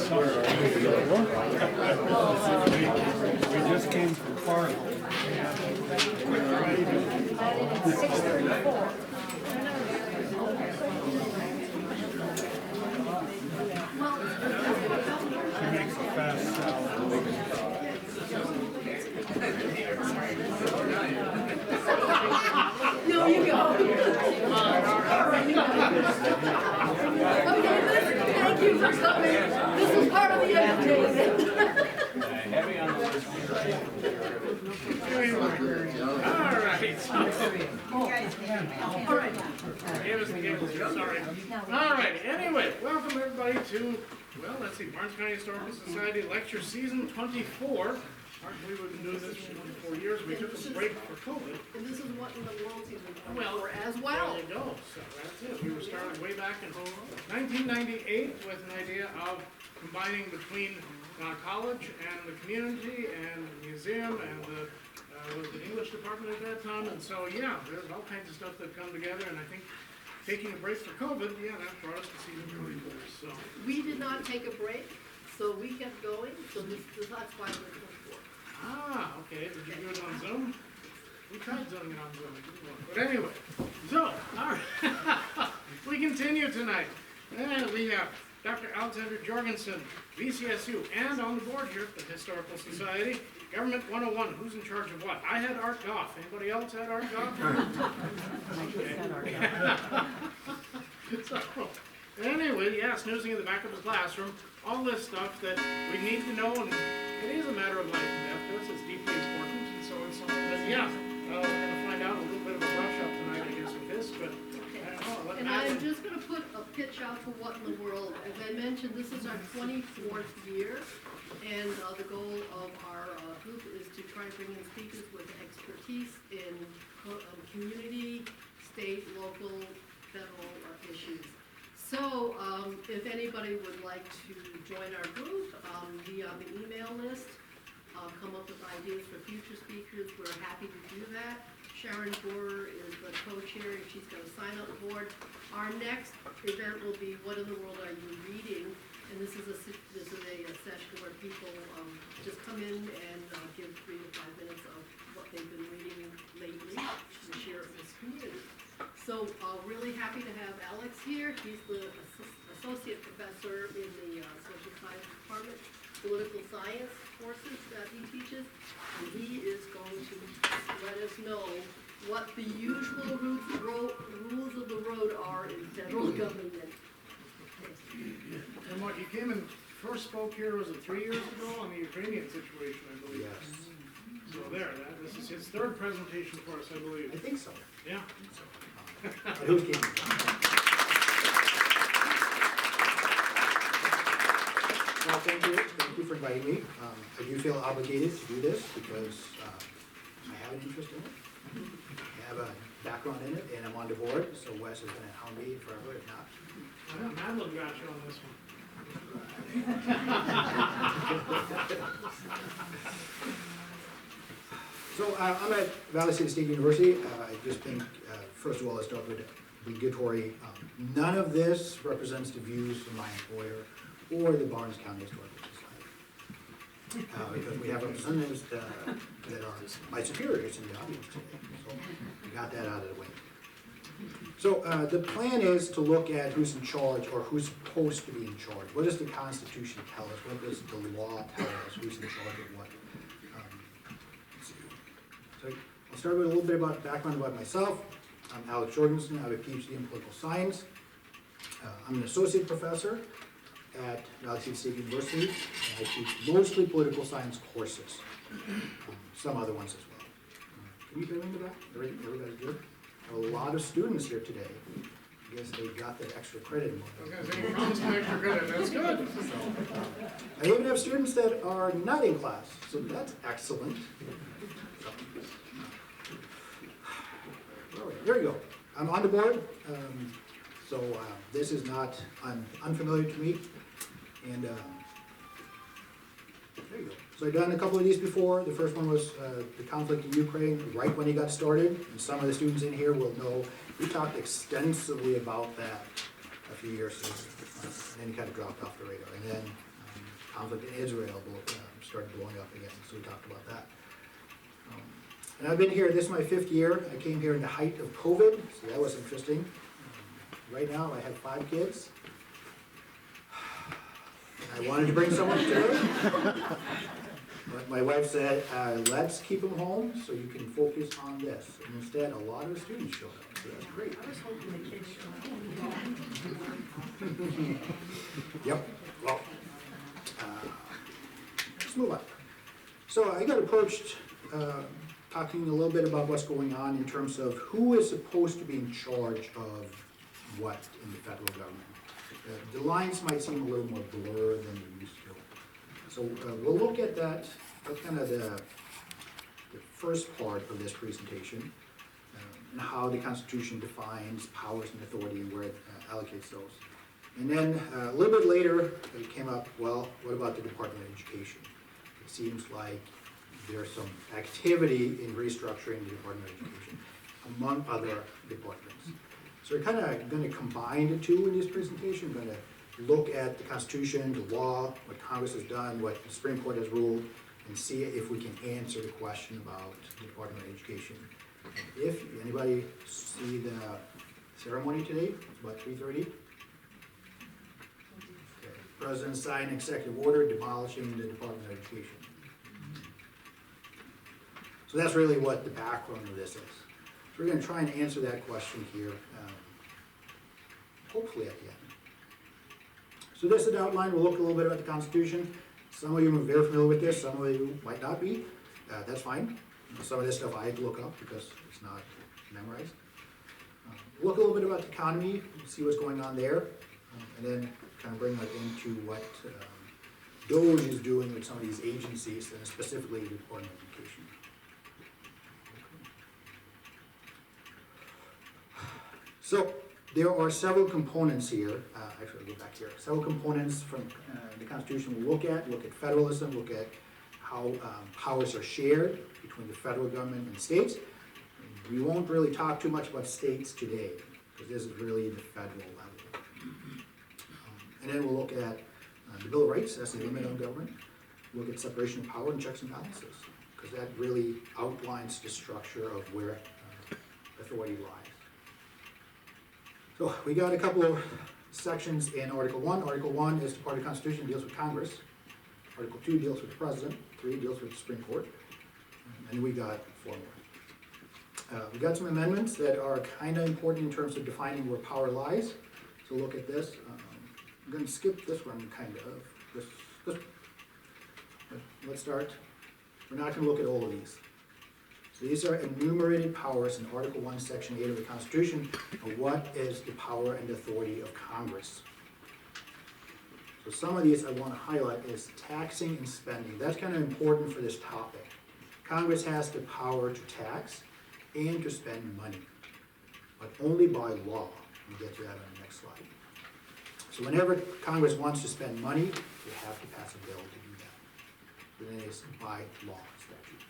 We just came from Fargo. She makes a fast salad. No, you go. Okay, thank you for coming. This is part of the entertainment. Heavy on the All right, anyway, welcome everybody to, well, let's see, Barnes County Historical Society Lecture Season 24. Hard to believe we've been doing this for 24 years. We took a break for COVID. And this is what in the world season Well, for as well. There you go. So that's it. We were started way back in 1998 with an idea of combining between college and the community and the museum and the was the English department at that time. And so, yeah, there's all kinds of stuff that come together. And I think taking a break for COVID, yeah, that brought us to season 24. So We did not take a break, so we kept going. So that's why we're 24. Ah, okay. Did you do it on Zoom? We tried doing it on Zoom. It didn't work. But anyway, so, all right. We continue tonight. And we have Dr. Alexander Jorgensen, VCSU, and on the board here at the Historical Society, Government 101, who's in charge of what? I had Art Goff. Anybody else had Art Goff? So, anyway, yeah, snoozing in the back of his classroom, all this stuff that we need to know, and it is a matter of life and death to us. It's deeply important, and so it's something that, yeah, we're going to find out a little bit of a brush up tonight, I guess, with this, but I don't know. And I'm just going to put a pitch out for What in the World. As I mentioned, this is our 24th year, and the goal of our group is to try to bring in speakers with expertise in community, state, local, federal issues. So if anybody would like to join our group, be on the email list, come up with ideas for future speakers, we're happy to do that. Sharon Borer is the co-chair, and she's going to sign up the board. Our next event will be What in the World Are You Reading? And this is a session where people just come in and give 3 to 5 minutes of what they've been reading lately and share it with this community. So really happy to have Alex here. He's the associate professor in the social science department, political science courses that he teaches. And he is going to let us know what the usual rules of the road are in federal government. And what, you came and first spoke here, was it 3 years ago on the Ukrainian situation, I believe? Yes. So there, this is his third presentation for us, I believe. I think so. Yeah. Who came? Well, thank you for inviting me. I do feel obligated to do this because I have an interest in it. I have a background in it, and I'm on the board, so Wes is going to hound me forever if not. I know Madeline got you on this one. So I'm at Valley City State University. I just think, first of all, let's start with obligatory. None of this represents the views of my employer or the Barnes County Historical Society. Because we have representatives that are my superiors in the audience today. So we got that out of the way. So the plan is to look at who's in charge or who's supposed to be in charge. What does the Constitution tell us? What does the law tell us? Who's in charge of what? So I'll start with a little bit about background about myself. I'm Alex Jorgensen. I have a PhD in political science. I'm an associate professor at Valley City State University, and I teach mostly political science courses, some other ones as well. Can you hear me in the back? Everybody's good? I have a lot of students here today. I guess they got that extra credit. Okay, so you promised some extra credit, that's good. I even have students that are not in class, so that's excellent. All right, there you go. I'm on the board, so this is not unfamiliar to me. And there you go. So I've done a couple of these before. The first one was the conflict in Ukraine, right when it got started. And some of the students in here will know we talked extensively about that a few years ago. And then it kind of dropped off the radar. And then conflict in Israel started blowing up again, so we talked about that. And I've been here, this is my 5th year. I came here in the height of COVID, so that was interesting. Right now, I have 5 kids. I wanted to bring someone today, but my wife said, let's keep them home so you can focus on this. And instead, a lot of the students showed up, so that's great. I was hoping the kids showed up. Yep, well, let's move on. So I got approached talking a little bit about what's going on in terms of who is supposed to be in charge of what in the federal government. The lines might seem a little more blurred than they used to. So we'll look at that, that's kind of the first part of this presentation, and how the Constitution defines powers and authority and where it allocates those. And then a little bit later, it came up, well, what about the Department of Education? It seems like there's some activity in restructuring the Department of Education, among other departments. So we're kind of going to combine the two in this presentation. We're going to look at the Constitution, the law, what Congress has done, what the Supreme Court has ruled, and see if we can answer the question about the Department of Education. If anybody see the ceremony today, it's about 3:30. President signed an executive order demolishing the Department of Education. So that's really what the background of this is. So we're going to try and answer that question here, hopefully at the end. So this is an outline. We'll look a little bit about the Constitution. Some of you are very familiar with this, some of you might not be. That's fine. Some of this stuff I had to look up because it's not memorized. Look a little bit about the economy, see what's going on there, and then kind of bring that into what DOGE is doing with some of these agencies, and specifically the Department of Education. So there are several components here, actually I'll go back here, several components from the Constitution we'll look at federalism, look at how powers are shared between the federal government and states. We won't really talk too much about states today, because this is really the federal level. And then we'll look at the Bill of Rights, that's the limit on government. Look at separation of power and checks and balances, because that really outlines the structure of where authority lies. So we got a couple of sections in Article 1. Article 1 is the part of the Constitution that deals with Congress. Article 2 deals with the President. 3 deals with the Supreme Court. And we got 4 more. We got some amendments that are kind of important in terms of defining where power lies. So look at this. I'm going to skip this one kind of. This. But let's start. We're not going to look at all of these. So these are enumerated powers in Article 1, Section 8 of the Constitution of what is the power and authority of Congress. So some of these I want to highlight is taxing and spending. That's kind of important for this topic. Congress has the power to tax and to spend money, but only by law. We'll get to that on the next slide. So whenever Congress wants to spend money, they have to pass a bill to do that. Then it is by law, statute.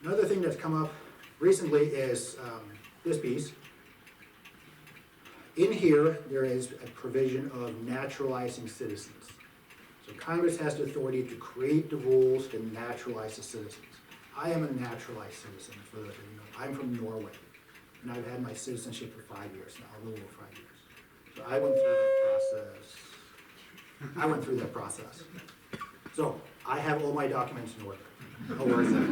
Another thing that's come up recently is this piece. In here, there is a provision of naturalizing citizens. So Congress has the authority to create the rules to naturalize the citizens. I am a naturalized citizen, for those of you know. I'm from Norway, and I've had my citizenship for 5 years now, a little over 5 years. So I went through that process. So I have all my documents in order. No worries there.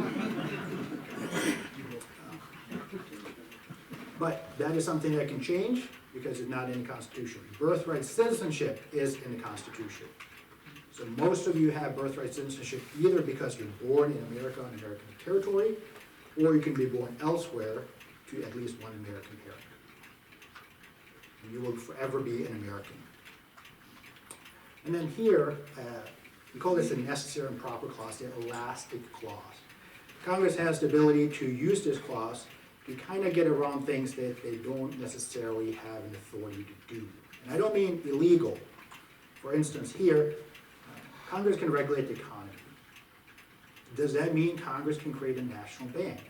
But that is something that can change because it's not in the Constitution. Birthright citizenship is in the Constitution. So most of you have birthright citizenship either because you're born in America on American territory, or you can be born elsewhere to at least one American parent. And you will forever be an American. And then here, we call this a necessary and proper clause, the elastic clause. Congress has the ability to use this clause to kind of get around things that they don't necessarily have an authority to do. And I don't mean illegal. For instance, here, Congress can regulate the economy. Does that mean Congress can create a national bank?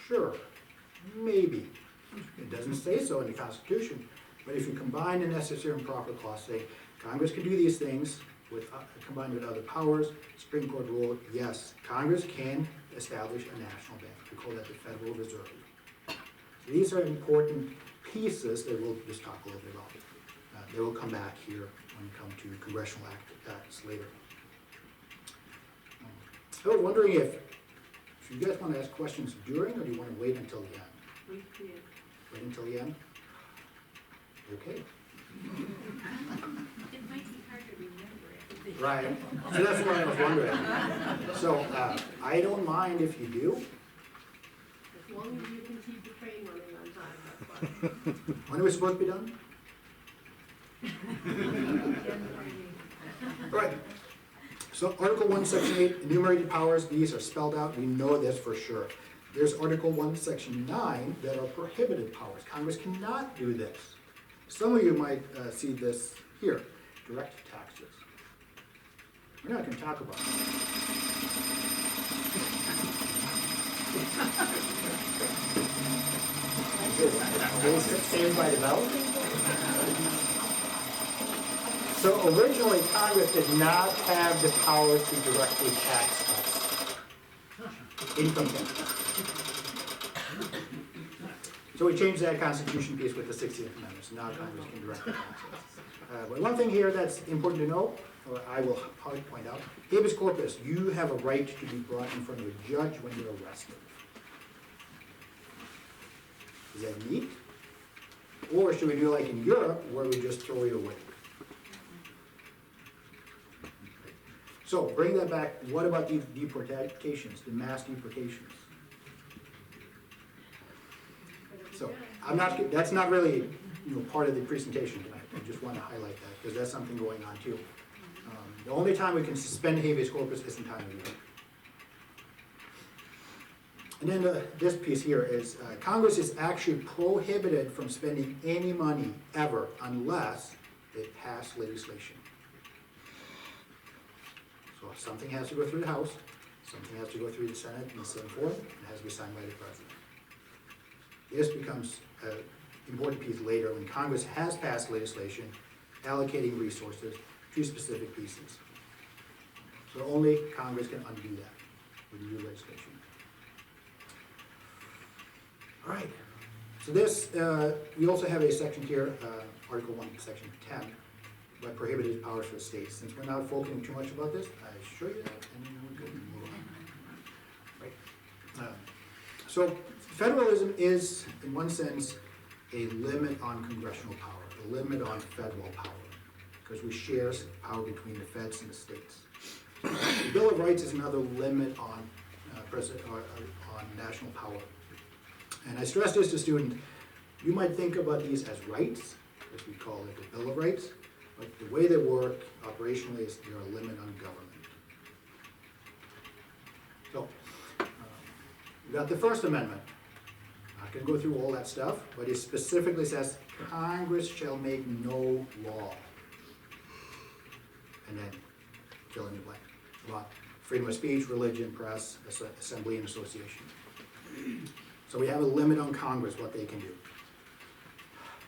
Sure, maybe. It doesn't say so in the Constitution, but if you combine the necessary and proper clause, say Congress can do these things with, combined with other powers. Supreme Court rule, yes, Congress can establish a national bank. We call that the Federal Reserve. So these are important pieces that we'll just talk a little bit about. They will come back here when we come to congressional acts later. I was wondering if you guys want to ask questions during, or do you want to wait until the end? Wait until the end? Okay. It might be hard to remember everything. Right, so that's what I was wondering. So, I don't mind if you do. As long as you can keep the train running on time, that's fine. When are we supposed to be done? Right. So Article 1, Section 8, enumerated powers, these are spelled out, we know this for sure. There's Article 1, Section 9 that are prohibited powers. Congress cannot do this. Some of you might see this here, direct taxes. We're not going to talk about it. Saved by the bell? So originally, Congress did not have the power to directly tax us. Income tax. So we changed that constitution piece with the 60th Amendment, so now Congress can directly tax us. But one thing here that's important to know, or I will probably point out, habeas corpus, you have a right to be brought in front of a judge when you're arrested. Is that neat? Or should we do like in Europe, where we just throw you away? So, bring that back, what about the deportations, the mass deportations? So, that's not really, part of the presentation tonight, I just want to highlight that, because that's something going on too. The only time we can suspend habeas corpus is in time of year. And then this piece here is, Congress is actually prohibited from spending any money ever unless they pass legislation. So something has to go through the House, something has to go through the Senate in the same form, and it has to be signed by the President. This becomes an important piece later when Congress has passed legislation allocating resources to specific pieces. So only Congress can undo that with new legislation. All right, so this, we also have a section here, Article 1, Section 10, by prohibited powers for the states. Since we're not focusing too much about this, I show you that, and then we're good. Move on. Right. So federalism is, in one sense, a limit on congressional power, a limit on federal power, because we share power between the feds and the states. The Bill of Rights is another limit on on national power. And I stress this to students, you might think about these as rights, as we call it the Bill of Rights, but the way they work operationally is they're a limit on government. So, we got the First Amendment. Not going to go through all that stuff, but it specifically says Congress shall make no law. And then fill in the blank. About freedom of speech, religion, press, assembly, and association. So we have a limit on Congress, what they can do.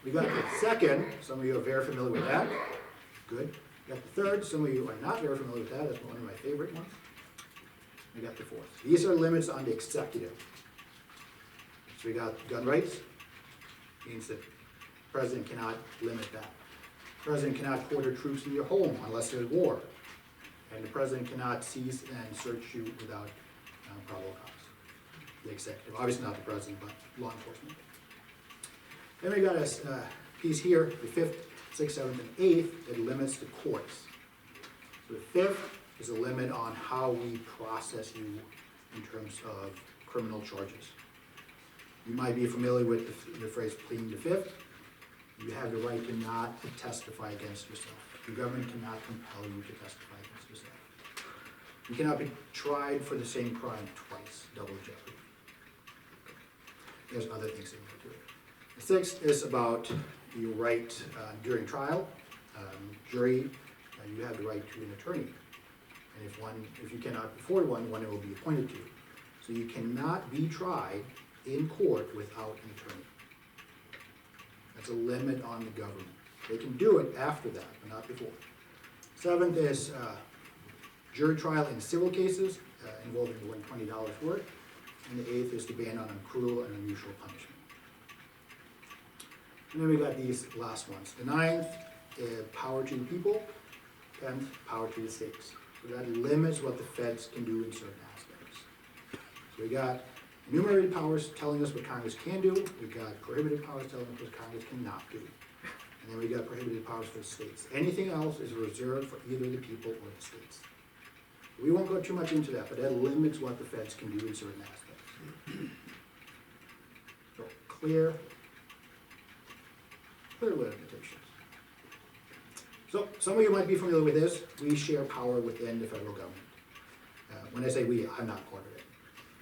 We got the second, some of you are very familiar with that. Good. We got the third, some of you are not very familiar with that. That's one of my favorite ones. We got the fourth. These are limits on the executive. So we got gun rights, means that the president cannot limit that. The president cannot quarter troops in your home unless there's war. And the president cannot seize and search you without probable cause. The executive, obviously not the president, but law enforcement. Then we got a piece here, the 5th, 6th, 7th, and 8th, that limits the courts. So the 5th is a limit on how we process you in terms of criminal charges. You might be familiar with the phrase pleading the 5th. You have the right to not testify against yourself. The government cannot compel you to testify against yourself. You cannot be tried for the same crime twice, double jeopardy. There's other things in there too. The 6th is about your right during trial. Jury, you have the right to an attorney. And if you cannot afford one will be appointed to you. So you cannot be tried in court without an attorney. That's a limit on the government. They can do it after that, but not before. Seventh is jury trial in civil cases involving more than $20 worth. And the eighth is to ban on cruel and unusual punishment. And then we got these last ones. The ninth is power to the people. 10th, power to the states. So that limits what the feds can do in certain aspects. So we got enumerated powers telling us what Congress can do. We got prohibited powers telling us what Congress cannot do. And then we got prohibited powers for the states. Anything else is reserved for either the people or the states. We won't go too much into that, but that limits what the feds can do in certain aspects. So clear limitations. So some of you might be familiar with this. We share power within the federal government. When I say we, I'm not part of it.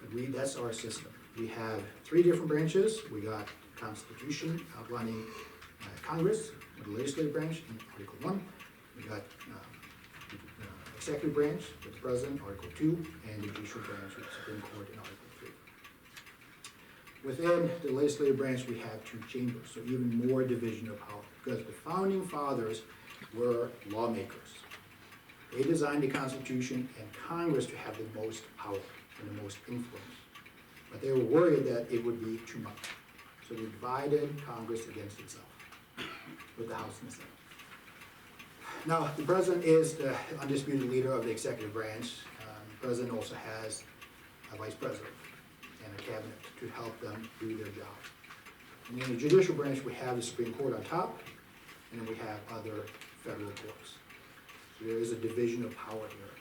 But that's our system. We have 3 different branches. We got Constitution outlining Congress, the legislative branch in Article 1. We got executive branch with the President, Article 2, and the judicial branch with the Supreme Court in Article 3. Within the legislative branch, we have 2 chambers, so even more division of power, because the founding fathers were lawmakers. They designed the Constitution and Congress to have the most power and the most influence. But they were worried that it would be too much. So they divided Congress against itself with the House and the Senate. Now, the President is the undisputed leader of the executive branch. The President also has a Vice President and a cabinet to help them do their job. And in the judicial branch, we have the Supreme Court on top, and then we have other federal courts. So there is a division of power here.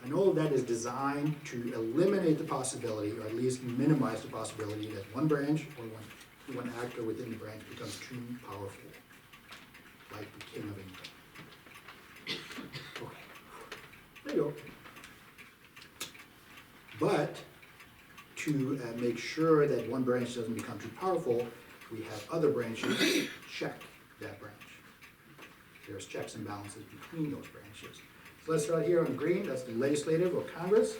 And all of that is designed to eliminate the possibility, or at least minimize the possibility, that one branch or one actor within the branch becomes too powerful, like the King of England. Okay, there you go. But to make sure that one branch doesn't become too powerful, we have other branches check that branch. There's checks and balances between those branches. So let's start here on green. That's the legislative or Congress.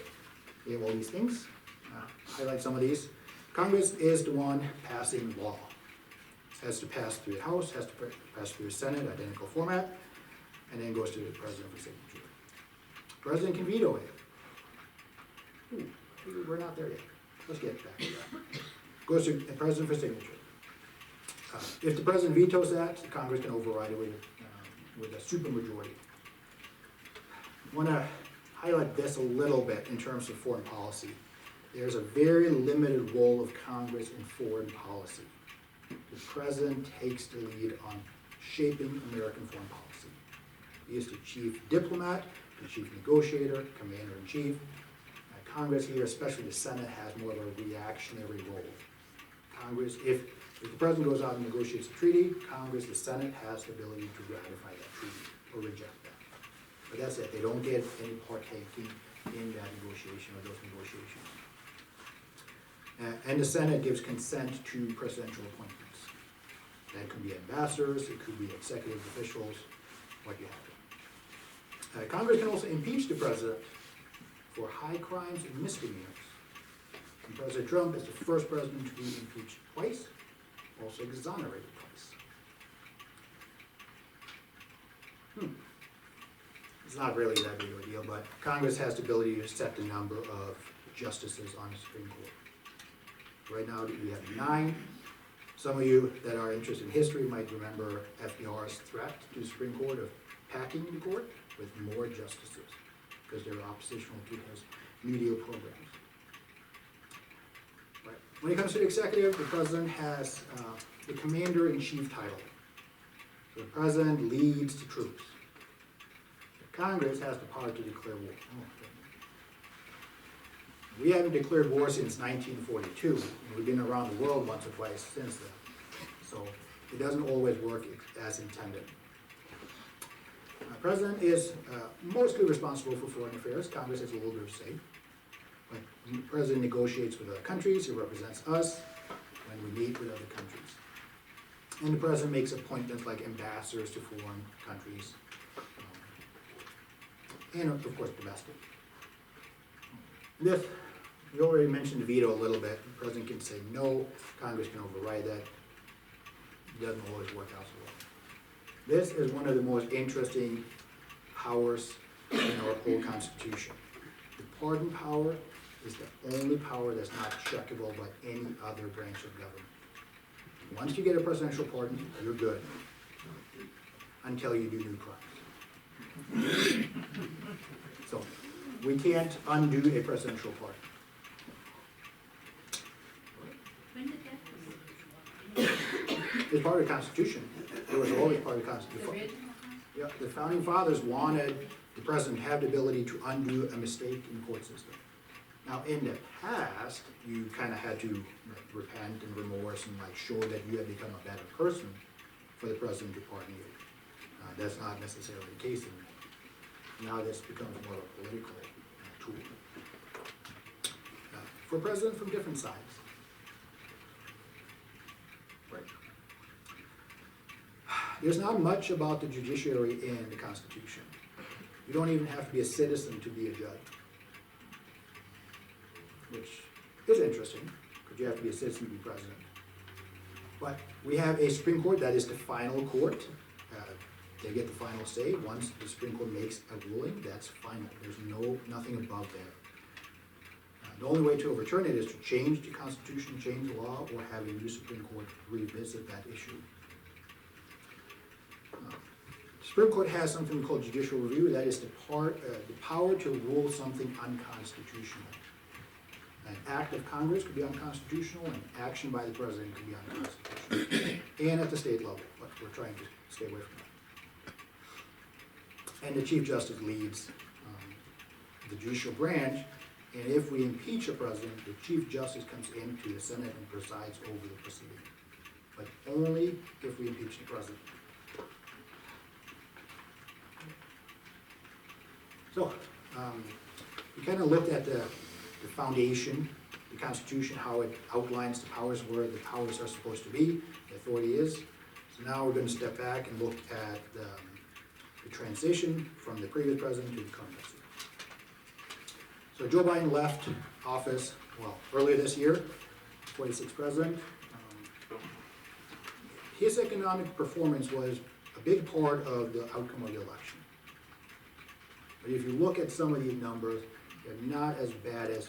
They have all these things. Highlight some of these. Congress is the one passing law. It has to pass through the House, has to pass through the Senate, identical format, and then goes to the President for signature. The President can veto it. Ooh, we're not there yet. Let's get back to that. Goes to the President for signature. If the President vetoes that, the Congress can override it with a supermajority. I want to highlight this a little bit in terms of foreign policy. There's a very limited role of Congress in foreign policy. The President takes the lead on shaping American foreign policy. He is the chief diplomat, the chief negotiator, commander-in-chief. Congress here, especially the Senate, has more of a reactionary role. Congress, if the President goes out and negotiates a treaty, Congress, the Senate, has the ability to ratify that treaty or reject that. But that's it. They don't get any partaking in that negotiation or those negotiations. And the Senate gives consent to presidential appointments. That could be ambassadors, it could be executive officials, what you have. Congress can also impeach the President for high crimes and misdemeanors. And President Trump is the first president to be impeached twice, also exonerated twice. It's not really that big of a deal, but Congress has the ability to set the number of justices on the Supreme Court. Right now, we have 9. Some of you that are interested in history might remember FDR's threat to the Supreme Court of packing the court with more justices, because they're oppositional to his media programs. Right. When it comes to the executive, the President has the commander-in-chief title. So the President leads the troops. The Congress has the power to declare war. We haven't declared war since 1942, and we've been around the world once or twice since then. So it doesn't always work as intended. The President is mostly responsible for foreign affairs. Congress has a little bit of say. But the President negotiates with other countries. He represents us when we meet with other countries. And the President makes appointments like ambassadors to foreign countries. And of course, domestic. This, we already mentioned the veto a little bit. The President can say no. Congress can override that. It doesn't always work out so well. This is one of the most interesting powers in our whole Constitution. The pardon power is the only power that's not checkable by any other branch of government. Once you get a presidential pardon, you're good, until you do new crimes. So, we can't undo a presidential pardon. When did that come? It's part of the Constitution. It was always part of the The Constitution. original? Yeah, the founding fathers wanted the president to have the ability to undo a mistake in the court system. Now, in the past, you kind of had to repent and remorse and show that you had become a better person for the president to pardon you. That's not necessarily the case anymore. Now this becomes more of a political tool for presidents from different sides. Right. There's not much about the judiciary in the Constitution. You don't even have to be a citizen to be a judge, which is interesting, because you have to be a citizen to be president. But we have a Supreme Court that is the final court. They get the final say. Once the Supreme Court makes a ruling, that's final. There's nothing above that. The only way to overturn it is to change the Constitution, change the law, or have a new Supreme Court revisit that issue. The Supreme Court has something called judicial review. That is the power to rule something unconstitutional. An act of Congress could be unconstitutional, and action by the president could be unconstitutional. And at the state level, but we're trying to stay away from that. And the Chief Justice leads the judicial branch, and if we impeach a president, the Chief Justice comes into the Senate and presides over the proceeding. But only if we impeach the president. So, we kind of looked at the foundation, the Constitution, how it outlines the powers, where the powers are supposed to be, the authority is. So now we're going to step back and look at the transition from the previous president to the current president. So Joe Biden left office, earlier this year, 46th president. His economic performance was a big part of the outcome of the election. But if you look at some of these numbers, they're not as bad as